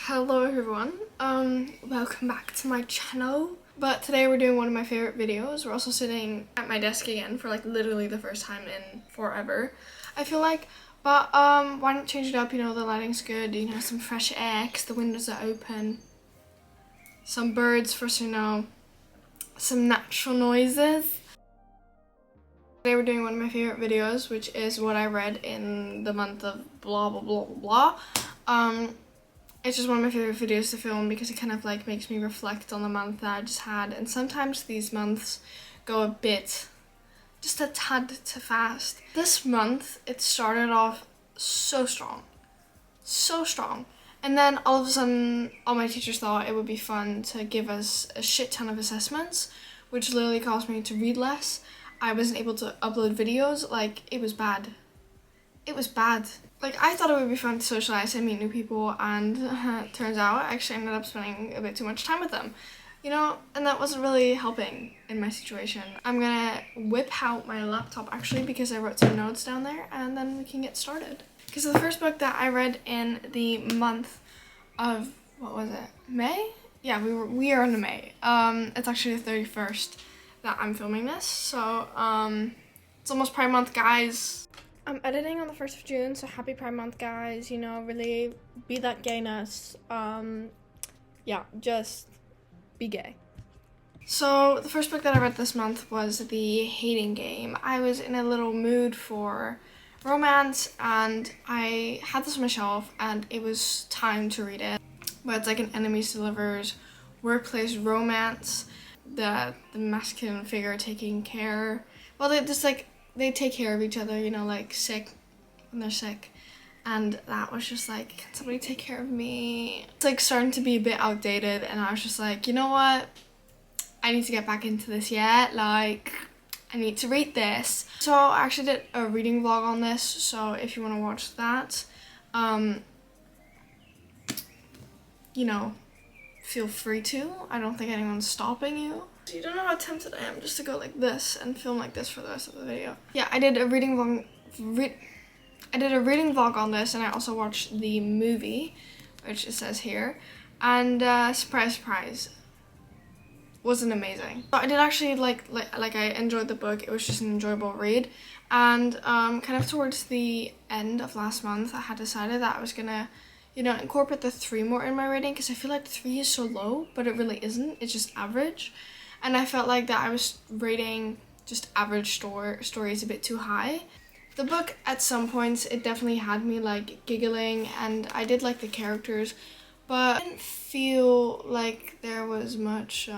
Hello everyone, welcome back to my channel. But today we're doing one of my favorite videos. We're also sitting at my desk again for like literally the first time in forever, I feel like. But why not change it up? You know, the lighting's good, you know, some fresh air 'cause the windows are open, some birds for us, you know, some natural noises. Today we're doing one of my favorite videos, which is what I read in the month of blah blah blah blah blah. It's just one of my favorite videos to film because it kind of like makes me reflect on the month that I just had, and sometimes these months go a bit, just a tad too fast. This month, it started off so strong, and then all of a sudden, all my teachers thought it would be fun to give us a shit ton of assessments, which literally caused me to read less. I wasn't able to upload videos, like, it was bad. It was bad. Like, I thought it would be fun to socialize and meet new people, and turns out I actually ended up spending a bit too much time with them, you know, and that wasn't really helping in my situation. I'm gonna whip out my laptop actually because I wrote some notes down there, and then we can get started. Because the first book that I read in the month of, what was it, May? Yeah, we are in May. It's actually the 31st that I'm filming this, so it's almost Pride Month, guys. I'm editing on the 1st of June, so happy Pride Month, guys. You know, really be that gayness. Yeah, just be gay. So the first book that I read this month was The Hating Game. I was in a little mood for romance, and I had this on my shelf, and it was time to read it. But it's like an enemies to lovers workplace romance. The masculine figure taking care. Well, they take care of each other, you know, like when they're sick. And that was just like, can somebody take care of me? It's like starting to be a bit outdated, and I was just like, you know what? I need to get back into this yet. Like, I need to read this. So I actually did a reading vlog on this, so if you want to watch that, you know, feel free to. I don't think anyone's stopping you. So you don't know how tempted I am just to go like this and film like this for the rest of the video. Yeah, I did a reading vlog on this, and I also watched the movie, which it says here, and surprise surprise, wasn't amazing. So I did actually like I enjoyed the book. It was just an enjoyable read, and kind of towards the end of last month I had decided that I was gonna, you know, incorporate the 3 more in my rating, because I feel like 3 is so low, but it really isn't. It's just average. And I felt like that I was rating just average stories a bit too high. The book, at some points, it definitely had me like giggling, and I did like the characters, but I didn't feel like there was much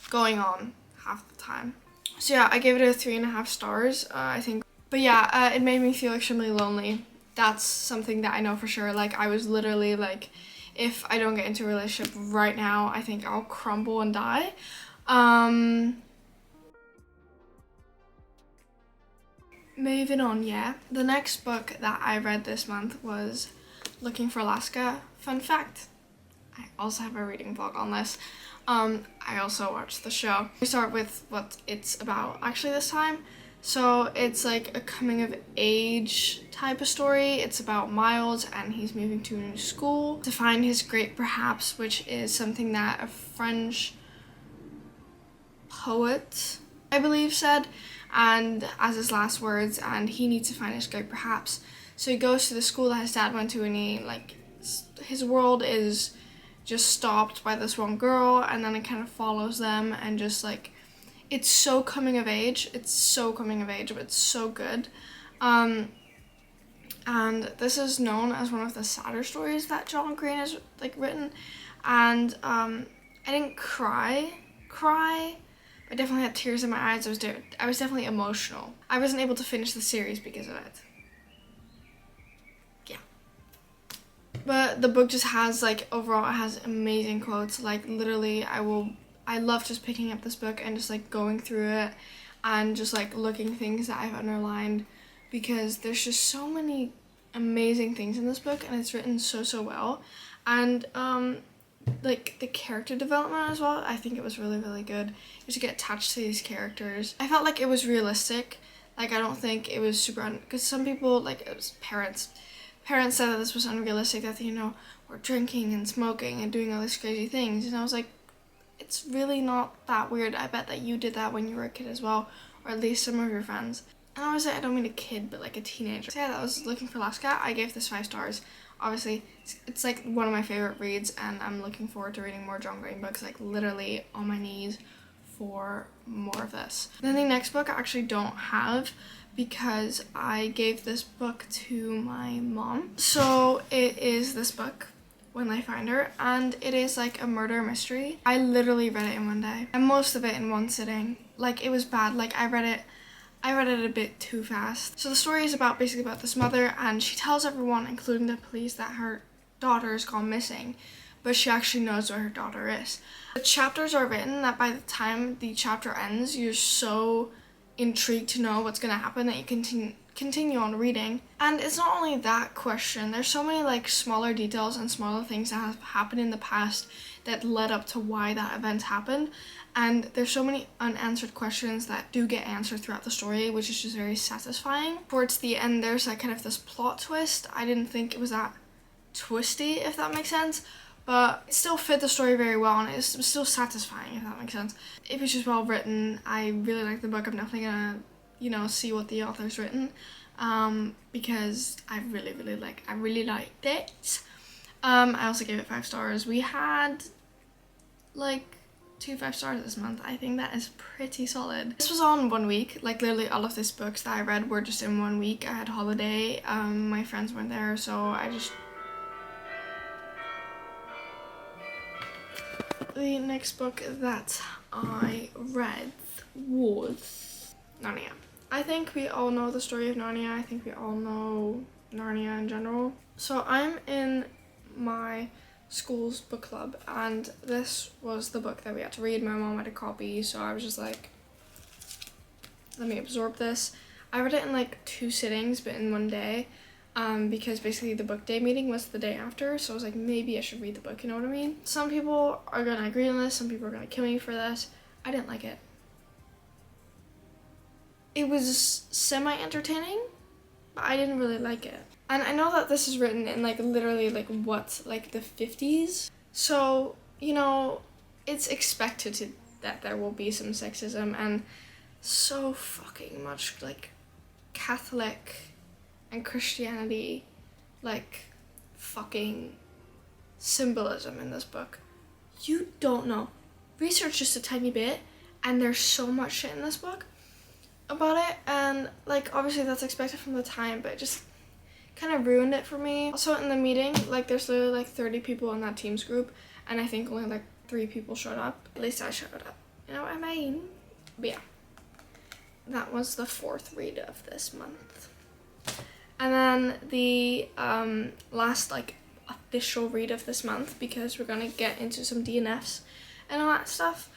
going on half the time. So yeah, I gave it a 3.5 stars, I think. But yeah, it made me feel extremely lonely. That's something that I know for sure. Like, I was literally like, if I don't get into a relationship right now, I think I'll crumble and die. Moving on, yeah. The next book that I read this month was Looking for Alaska. Fun fact, I also have a reading vlog on this. I also watched the show. We start with what it's about actually this time. So it's like a coming of age type of story. It's about Miles, and he's moving to a new school to find his great perhaps, which is something that a French poet, I believe, said, and as his last words, and he needs to find his great perhaps. So he goes to the school that his dad went to, and he, like, his world is just stopped by this one girl, and then it kind of follows them, and just like, it's so coming of age. It's so coming of age, but it's so good. And this is known as one of the sadder stories that John Green has like written. And I didn't cry. I definitely had tears in my eyes. I was definitely emotional. I wasn't able to finish the series because of it. Yeah. But the book just has, like, overall it has amazing quotes. Like, literally, I love just picking up this book and just like going through it and just like looking things that I've underlined, because there's just so many amazing things in this book, and it's written so well. And like the character development as well, I think it was really good. You just get attached to these characters. I felt like it was realistic. Like, I don't think it was super because some people, like, it was parents parents said that this was unrealistic, that they, were drinking and smoking and doing all these crazy things. And I was like, it's really not that weird. I bet that you did that when you were a kid as well, or at least some of your friends. And obviously I don't mean a kid, but like a teenager. So yeah, that was Looking for Alaska. I gave this 5 stars. Obviously, it's like one of my favorite reads, and I'm looking forward to reading more John Green books, like literally on my knees for more of this. Then the next book I actually don't have because I gave this book to my mom. So it is this book, When I Find Her, and it is like a murder mystery. I literally read it in one day, and most of it in one sitting. Like, it was bad. Like, I read it a bit too fast. So the story is basically about this mother, and she tells everyone, including the police, that her daughter has gone missing, but she actually knows where her daughter is. The chapters are written that by the time the chapter ends, you're so intrigued to know what's going to happen that you continue on reading. And it's not only that question, there's so many like smaller details and smaller things that have happened in the past that led up to why that event happened. And there's so many unanswered questions that do get answered throughout the story, which is just very satisfying. Towards the end, there's like kind of this plot twist. I didn't think it was that twisty, if that makes sense, but it still fit the story very well, and it was still satisfying, if that makes sense. It was just well written. I really like the book. I'm definitely gonna, see what the author's written, because I really liked it. I also gave it 5 stars. We had like 2 5 stars this month. I think that is pretty solid. This was all in 1 week. Like, literally all of these books that I read were just in 1 week. I had holiday. My friends weren't there, so I just... The next book that I read was Narnia. I think we all know the story of Narnia. I think we all know Narnia in general. So I'm in my school's book club, and this was the book that we had to read. My mom had a copy, so I was just like, let me absorb this. I read it in like 2 sittings, but in 1 day, because basically the book day meeting was the day after, so I was like, maybe I should read the book, you know what I mean? Some people are gonna agree on this, some people are gonna kill me for this. I didn't like it. It was semi-entertaining, but I didn't really like it. And I know that this is written in like literally like the 50s. So, it's expected that there will be some sexism and so fucking much like Catholic and Christianity like fucking symbolism in this book. You don't know. Research just a tiny bit, and there's so much shit in this book about it, and like obviously that's expected from the time, but it just kind of ruined it for me. Also in the meeting, like there's literally like 30 people in that Teams group, and I think only like 3 people showed up. At least I showed up. You know what I mean? But yeah, that was the 4th read of this month. And then the last like official read of this month, because we're gonna get into some DNFs and all that stuff.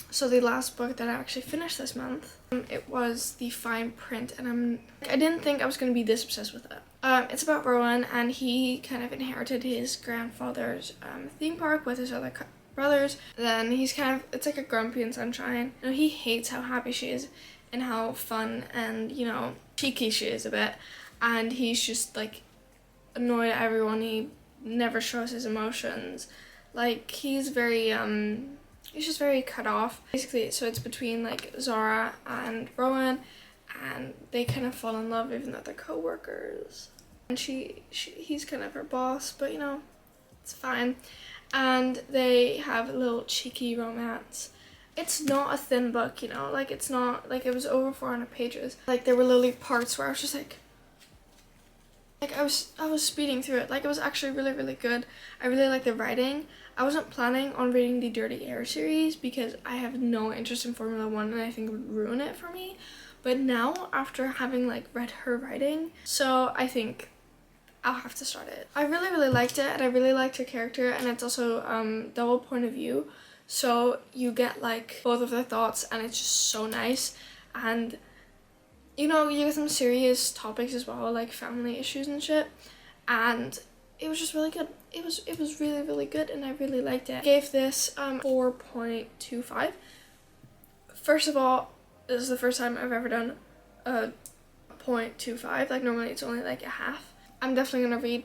So the last book that I actually finished this month, it was The Fine Print, and I didn't think I was going to be this obsessed with it. It's about Rowan, and he kind of inherited his grandfather's theme park with his other brothers. Then he's it's like a grumpy and sunshine. He hates how happy she is and how fun and, cheeky she is a bit. And he's just like annoyed at everyone. He never shows his emotions. Like, he's very, he's just very cut off. Basically, so it's between like Zara and Rowan, and they kind of fall in love even though they're co-workers. And he's kind of her boss, but it's fine. And they have a little cheeky romance. It's not a thin book, like it's not, like it was over 400 pages. Like there were literally parts where I was just like I was speeding through it. Like it was actually really, really good. I really like the writing. I wasn't planning on reading the Dirty Air series because I have no interest in Formula 1 and I think it would ruin it for me. But now, after having like read her writing, so I think I'll have to start it. I really, really liked it, and I really liked her character, and it's also double point of view. So you get like both of their thoughts, and it's just so nice. And you get some serious topics as well, like family issues and shit. And it was just really good. It was really, really good, and I really liked it. I gave this 4.25. First of all, this is the first time I've ever done a 0.25, like normally it's only like a half. I'm definitely gonna read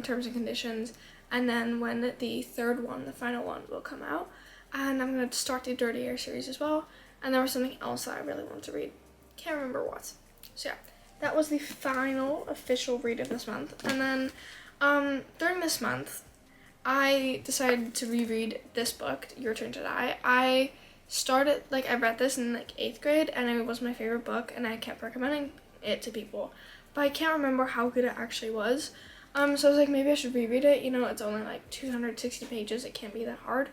terms and conditions, and then when the third one, the final one, will come out, and I'm gonna start the Dirty Air series as well. And there was something else that I really wanted to read, can't remember what. So yeah, that was the final official read of this month. And then during this month I decided to reread this book, Your Turn to Die. I read this in like 8th grade, and it was my favorite book, and I kept recommending it to people, but I can't remember how good it actually was. So I was like, maybe I should reread it. You know, it's only like 260 pages. It can't be that hard.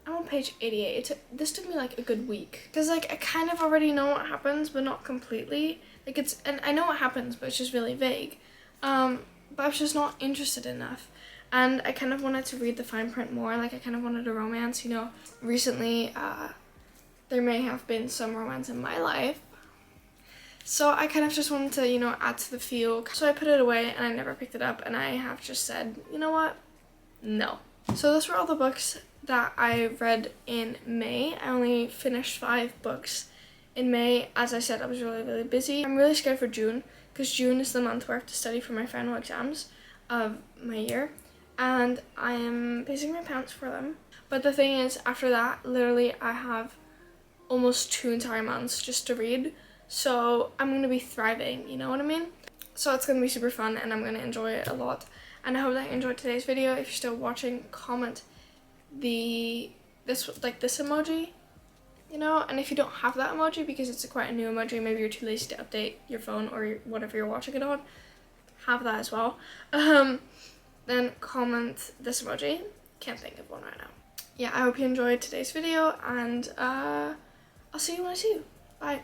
I'm on page 88. This took me like a good week, because like I kind of already know what happens, but not completely. Like and I know what happens, but it's just really vague. But I was just not interested enough. And I kind of wanted to read the fine print more. Like I kind of wanted a romance, you know. Recently, there may have been some romance in my life. So I kind of just wanted to, you know, add to the feel. So I put it away and I never picked it up, and I have just said, you know what? No. So those were all the books that I read in May. I only finished 5 books in May. As I said, I was really, really busy. I'm really scared for June, because June is the month where I have to study for my final exams of my year. And I am pacing my pants for them. But the thing is, after that, literally I have almost 2 entire months just to read. So I'm going to be thriving, you know what I mean? So it's going to be super fun, and I'm going to enjoy it a lot. And I hope that you enjoyed today's video. If you're still watching, comment this emoji, you know. And if you don't have that emoji, because it's quite a new emoji, maybe you're too lazy to update your phone or whatever you're watching it on, have that as well. Then comment this emoji. Can't think of one right now. Yeah, I hope you enjoyed today's video, and I'll see you when I see you. Bye.